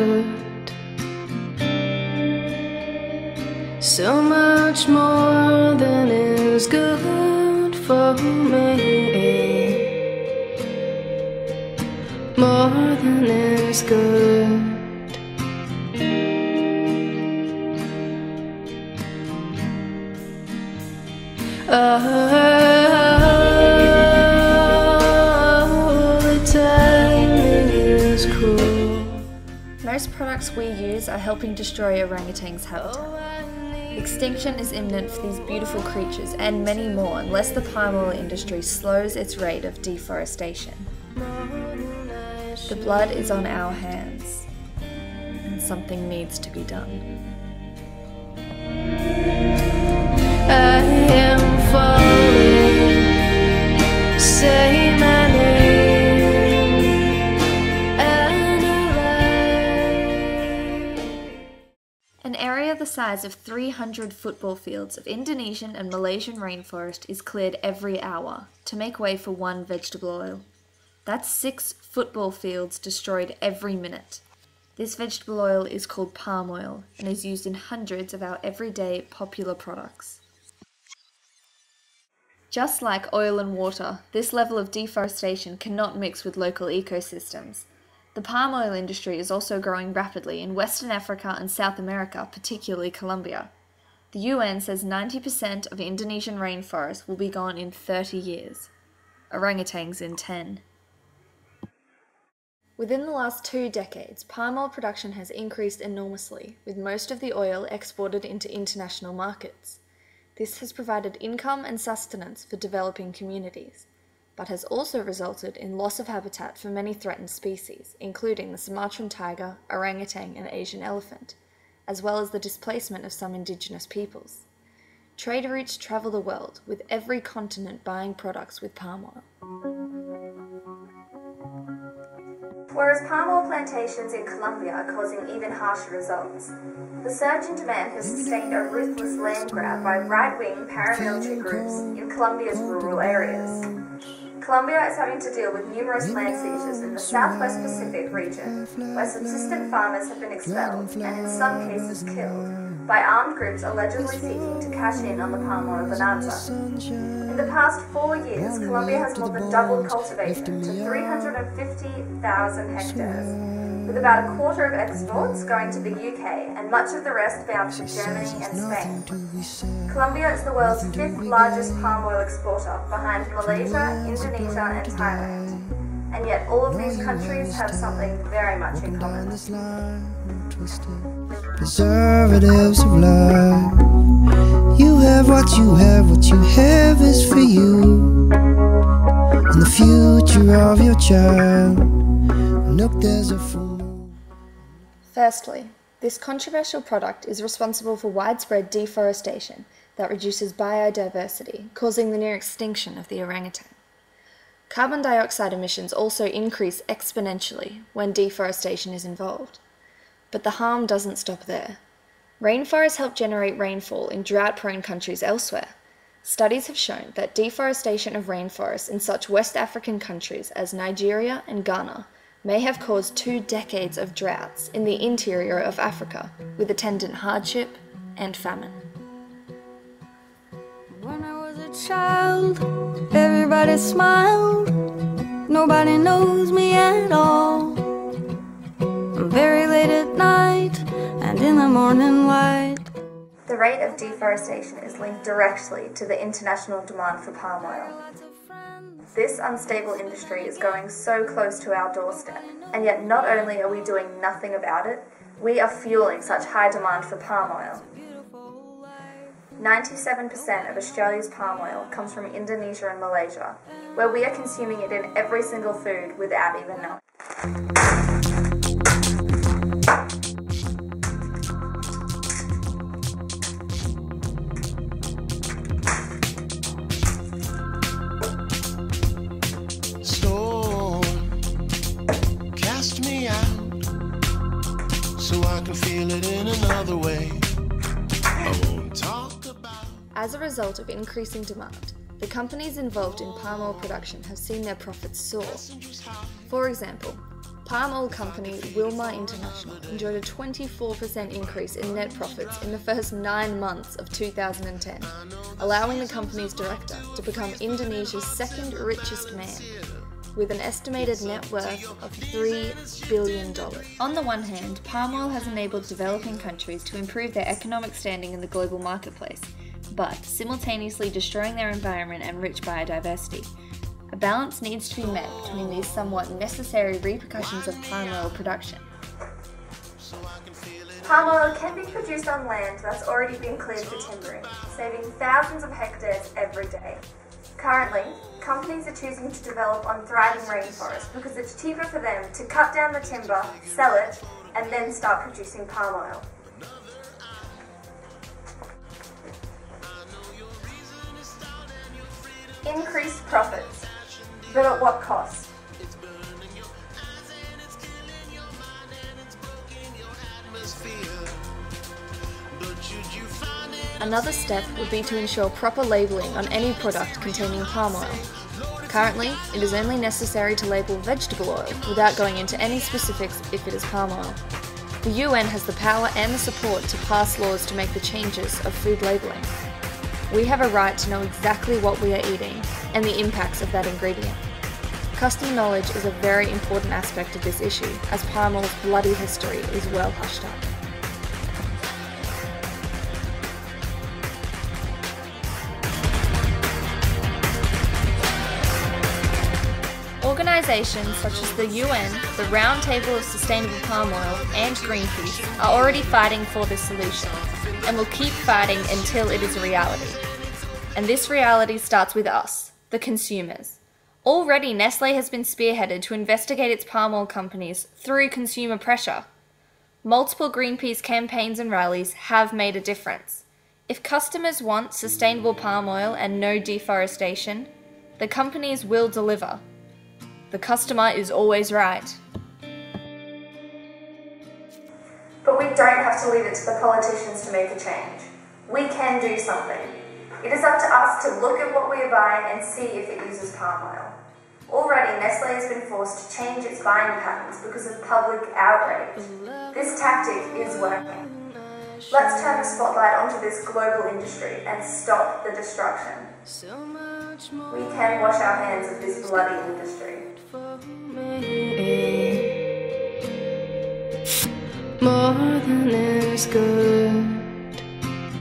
good, so much more than is good for me, more than is good. The timing is cruel. Most products we use are helping destroy orangutans' habitat. Extinction is imminent for these beautiful creatures and many more unless the palm oil industry slows its rate of deforestation. The blood is on our hands, and something needs to be done. I am falling, say my name, and An area the size of 300 football fields of Indonesian and Malaysian rainforest is cleared every hour to make way for one vegetable oil. That's 6 football fields destroyed every minute. This vegetable oil is called palm oil and is used in hundreds of our everyday popular products. Just like oil and water, this level of deforestation cannot mix with local ecosystems. The palm oil industry is also growing rapidly in Western Africa and South America, particularly Colombia. The UN says 90% of Indonesian rainforests will be gone in 30 years. Orangutans in 10. Within the last 2 decades, palm oil production has increased enormously, with most of the oil exported into international markets. This has provided income and sustenance for developing communities, but has also resulted in loss of habitat for many threatened species, including the Sumatran tiger, orangutan and Asian elephant, as well as the displacement of some indigenous peoples. Trade routes travel the world, with every continent buying products with palm oil. Whereas palm oil plantations in Colombia are causing even harsher results. The surge in demand has sustained a ruthless land grab by right-wing paramilitary groups in Colombia's rural areas. Colombia is having to deal with numerous land seizures in the southwest Pacific region, where subsistent farmers have been expelled and in some cases killed by armed groups allegedly seeking to cash in on the palm oil bonanza. In the past 4 years, Colombia has more than doubled cultivation to 350,000 hectares, with about a quarter of exports going to the UK and much of the rest bound for Germany and Spain. Colombia is the world's 5th largest palm oil exporter, behind Malaysia, Indonesia and Thailand. And yet all of these countries have something very much in common. Preservatives of love. You have what you have is for you and the future of your child. Look, there's a full. Firstly, this controversial product is responsible for widespread deforestation that reduces biodiversity, causing the near extinction of the orangutan. Carbon dioxide emissions also increase exponentially when deforestation is involved. But the harm doesn't stop there. Rainforests help generate rainfall in drought-prone countries elsewhere. Studies have shown that deforestation of rainforests in such West African countries as Nigeria and Ghana may have caused 2 decades of droughts in the interior of Africa, with attendant hardship and famine. When I was a child, everybody smiled. Nobody knows me at all. Very late at night and in the morning light. The rate of deforestation is linked directly to the international demand for palm oil. This unstable industry is going so close to our doorstep, and yet not only are we doing nothing about it, we are fueling such high demand for palm oil. 97% of Australia's palm oil comes from Indonesia and Malaysia, where we are consuming it in every single food without even knowing. So I can feel it in another way. I won't talk about. As a result of increasing demand, the companies involved in palm oil production have seen their profits soar. For example, Palm oil company Wilmar International enjoyed a 24% increase in net profits in the first 9 months of 2010, allowing the company's director to become Indonesia's second richest man, with an estimated net worth of $3 billion. On the one hand, palm oil has enabled developing countries to improve their economic standing in the global marketplace, but simultaneously destroying their environment and rich biodiversity. A balance needs to be met between these somewhat necessary repercussions of palm oil production. Palm oil can be produced on land that's already been cleared for timbering, saving thousands of hectares every day. Currently, companies are choosing to develop on thriving rainforests because it's cheaper for them to cut down the timber, sell it, and then start producing palm oil. Increased profits, but at what cost? Another step would be to ensure proper labelling on any product containing palm oil. Currently, it is only necessary to label vegetable oil without going into any specifics if it is palm oil. The UN has the power and the support to pass laws to make the changes of food labelling. We have a right to know exactly what we are eating and the impacts of that ingredient. Customer knowledge is a very important aspect of this issue, as palm oil's bloody history is well hushed up. Organisations such as the UN, the Round Table of Sustainable Palm Oil and Greenpeace are already fighting for this solution and will keep fighting until it is a reality. And this reality starts with us, the consumers. Already Nestlé has been spearheaded to investigate its palm oil companies through consumer pressure. Multiple Greenpeace campaigns and rallies have made a difference. If customers want sustainable palm oil and no deforestation, the companies will deliver. The customer is always right. But we don't have to leave it to the politicians to make a change. We can do something. It is up to us to look at what we are buying and see if it uses palm oil. Already, Nestlé has been forced to change its buying patterns because of public outrage. This tactic is working. Let's turn the spotlight onto this global industry and stop the destruction. We can wash our hands of this bloody industry. More than is good.